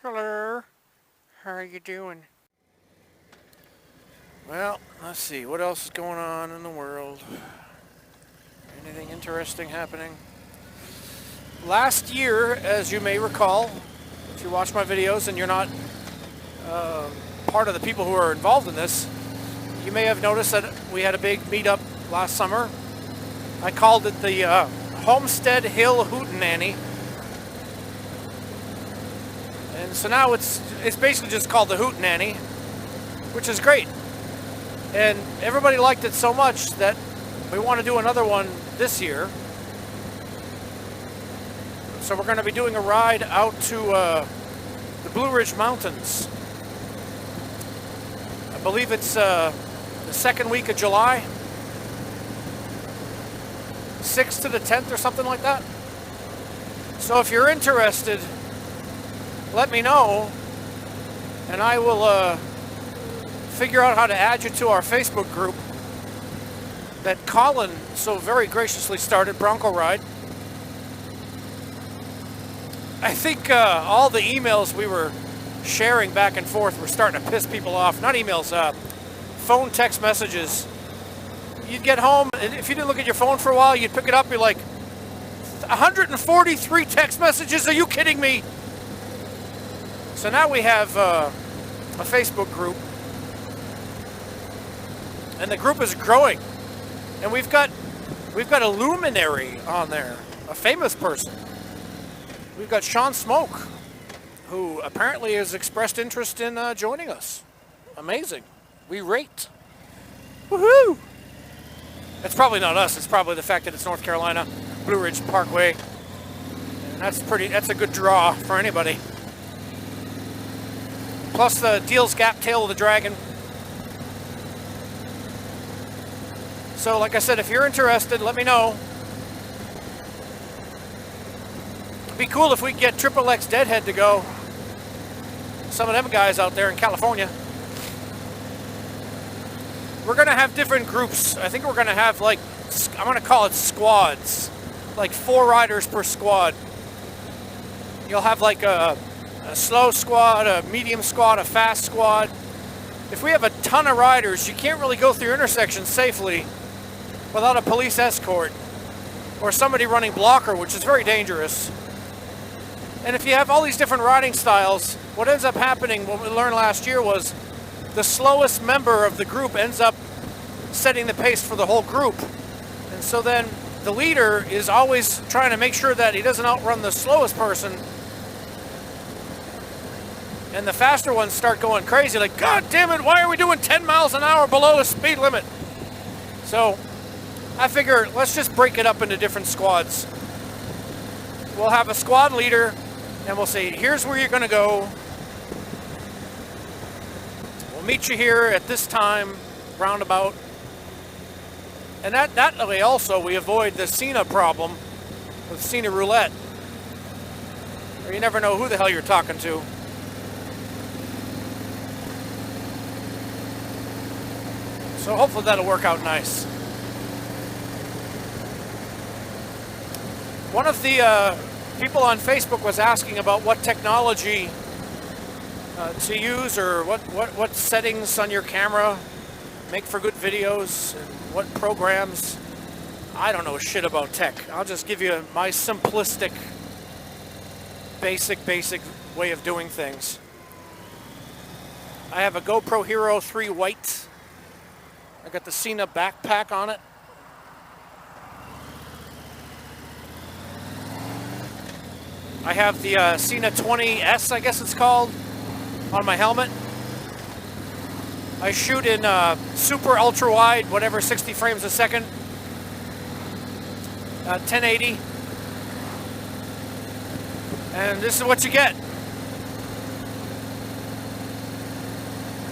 Hello. How are you doing? Well, let's see. What else is going on in the world? Anything interesting happening? Last year, as you may recall, if you watch my videos and you're not part of the people who are involved in this, you may have noticed that we had a big meetup last summer. I called it the Homestead Hill Hootenanny. And so now it's basically just called the Hootenanny, which is great. And everybody liked it so much that we want to do another one this year. So we're going to be doing a ride out to the Blue Ridge Mountains. I believe it's the second week of July, 6th to the 10th or something like that. So if you're interested, let me know, and I will figure out how to add you to our Facebook group that Colin so very graciously started, Bronco Ride. I think all the emails we were sharing back and forth were starting to piss people off. Not emails, phone text messages. You'd get home, and if you didn't look at your phone for a while, you'd pick it up, you're like, 143 text messages, are you kidding me? So now we have a Facebook group, and the group is growing, and we've got a luminary on there, a famous person. We've got Sean Smoke, who apparently has expressed interest in joining us. Amazing. We rate. Woohoo! It's probably not us. It's probably the fact that it's North Carolina, Blue Ridge Parkway, and that's a good draw for anybody. Plus the Deals Gap Tail of the Dragon. So like I said, if you're interested, let me know. It'd be cool if we could get Triple X Deadhead to go. Some of them guys out there in California. We're going to have different groups. I think we're going to have, like, I'm going to call it squads. Like 4 riders per squad. You'll have like a slow squad, a medium squad, a fast squad. If we have a ton of riders, you can't really go through intersections safely without a police escort or somebody running blocker, which is very dangerous. And if you have all these different riding styles, what ends up happening, what we learned last year, was the slowest member of the group ends up setting the pace for the whole group. And so then the leader is always trying to make sure that he doesn't outrun the slowest person. And the faster ones start going crazy, like, God damn it, why are we doing 10 miles an hour below the speed limit? So I figure let's just break it up into different squads. We'll have a squad leader, and we'll say, here's where you're going to go. We'll meet you here at this time, roundabout. And that way also we avoid the Cena problem with Cena roulette. Or you never know who the hell you're talking to. So hopefully that'll work out nice. One of the people on Facebook was asking about what technology to use, or what settings on your camera make for good videos, and what programs. I don't know shit about tech. I'll just give you my simplistic, basic way of doing things. I have a GoPro Hero 3 White. I got the Cena backpack on it. I have the Cena 20S, I guess it's called, on my helmet. I shoot in super ultra wide, whatever, 60 frames a second, 1080. And this is what you get.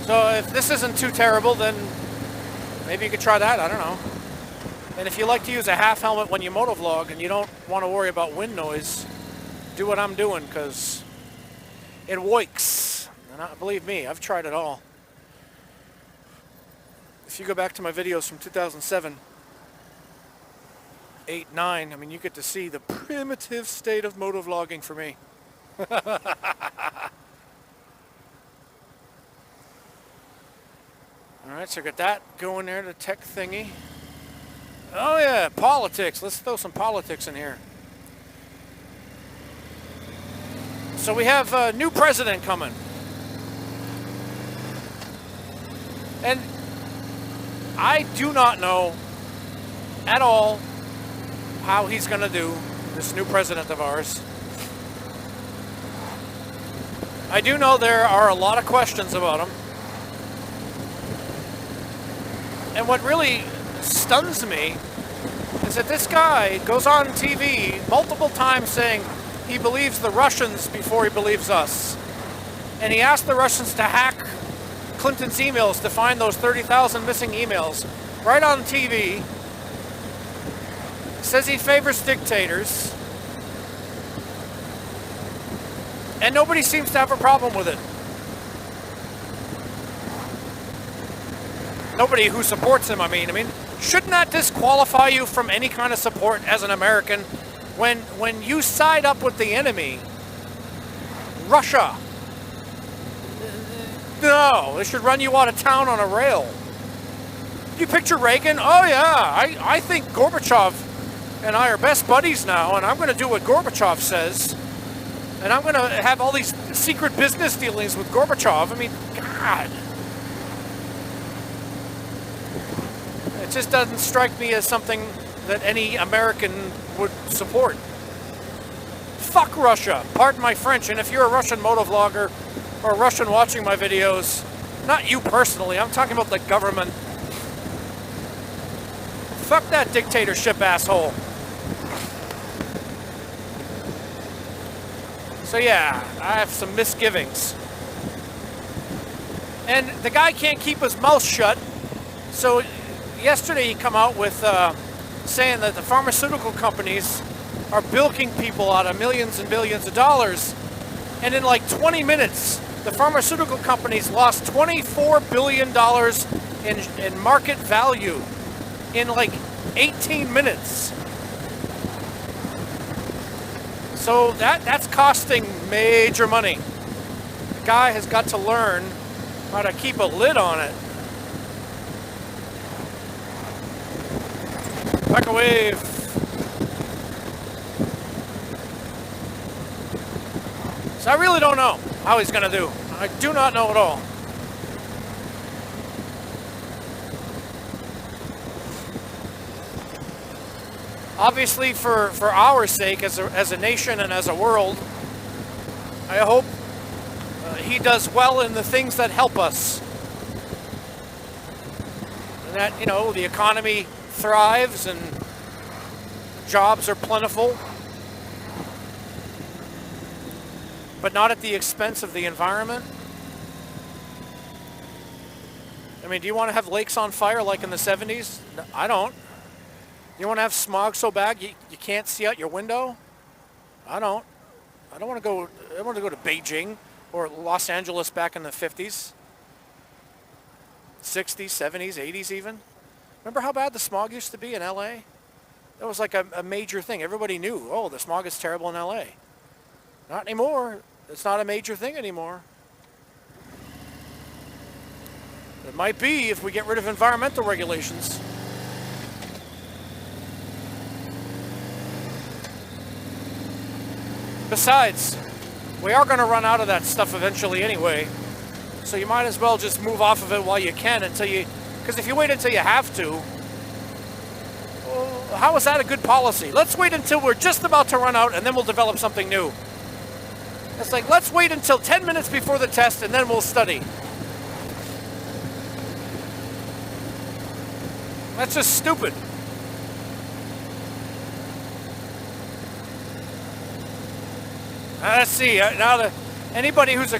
So if this isn't too terrible, then maybe you could try that, I don't know. And if you like to use a half helmet when you motovlog and you don't want to worry about wind noise, do what I'm doing, because it works. And believe me, I've tried it all. If you go back to my videos from 2007, 8, 9, I mean, you get to see the primitive state of motovlogging for me. Alright, so got that going there, the tech thingy. Oh yeah, politics. Let's throw some politics in here. So we have a new president coming. And I do not know at all how he's going to do, this new president of ours. I do know there are a lot of questions about him. And what really stuns me is that this guy goes on TV multiple times saying he believes the Russians before he believes us. And he asked the Russians to hack Clinton's emails to find those 30,000 missing emails right on TV. Says he favors dictators. And nobody seems to have a problem with it. Nobody who supports him, I mean, shouldn't that disqualify you from any kind of support as an American when you side up with the enemy? Russia. No, it should run you out of town on a rail. You picture Reagan? Oh yeah, I think Gorbachev and I are best buddies now, and I'm going to do what Gorbachev says. And I'm going to have all these secret business dealings with Gorbachev. I mean, God. It just doesn't strike me as something that any American would support. Fuck Russia. Pardon my French. And if you're a Russian motovlogger or a Russian watching my videos, not you personally, I'm talking about the government. Fuck that dictatorship asshole. So yeah, I have some misgivings. And the guy can't keep his mouth shut. So yesterday he come out with saying that the pharmaceutical companies are bilking people out of millions and billions of dollars. And in like 20 minutes, the pharmaceutical companies lost $24 billion in market value in like 18 minutes. So that's costing major money. The guy has got to learn how to keep a lid on it. Back a wave. So I really don't know how he's going to do. I do not know at all. Obviously, for our sake, as a nation and as a world, I hope he does well in the things that help us. And that, you know, the economy thrives and jobs are plentiful, but not at the expense of the environment. I mean, do you want to have lakes on fire like in the 70s? No, I don't. You want to have smog so bad you can't see out your window? I don't. I don't want to go. I want to go to Beijing or Los Angeles back in the 50s, 60s, 70s, 80s even. Remember how bad the smog used to be in LA? That was like a major thing. Everybody knew, oh, the smog is terrible in LA. Not anymore. It's not a major thing anymore. It might be if we get rid of environmental regulations. Besides, we are going to run out of that stuff eventually anyway. So you might as well just move off of it while you can until you... Because if you wait until you have to, well, how is that a good policy? Let's wait until we're just about to run out and then we'll develop something new. It's like, let's wait until 10 minutes before the test and then we'll study. That's just stupid. Let's see. Now, anybody who's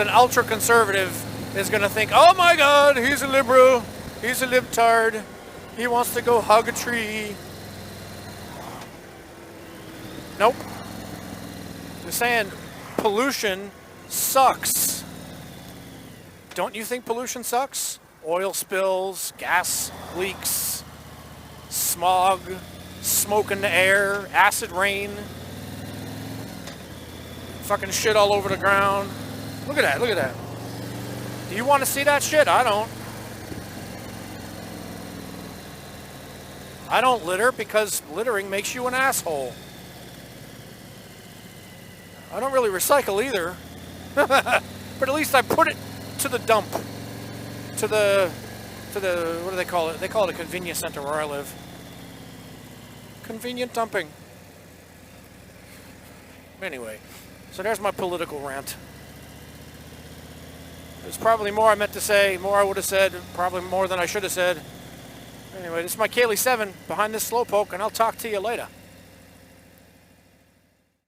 an ultra-conservative is going to think, oh my God, he's a liberal. He's a libtard. He wants to go hug a tree. Nope. They're saying pollution sucks. Don't you think pollution sucks? Oil spills, gas leaks, smog, smoke in the air, acid rain, fucking shit all over the ground. Look at that, look at that. Do you want to see that shit? I don't. I don't litter because littering makes you an asshole. I don't really recycle either. But at least I put it to the dump. To the, what do they call it? They call it a convenience center where I live. Convenient dumping. Anyway, so there's my political rant. There's probably more I meant to say, more I would have said, probably more than I should have said. Anyway, this is my Kaylee 7 behind this slowpoke, and I'll talk to you later.